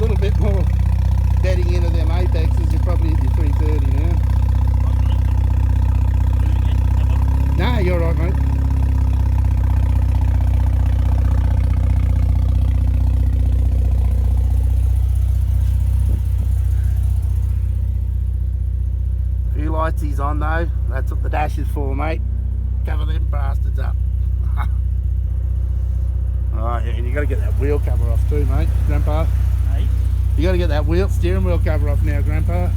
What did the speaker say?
little bit more bedding into them apexes, you're probably at your 330 now. Nah, you're right, mate. Few lightsies on though, that's what the dash is for, mate. Cover them bastards up. Alright, yeah, and you got to get that wheel cover off too, mate, Grandpa. Hey? You got to get that steering wheel cover off now, Grandpa.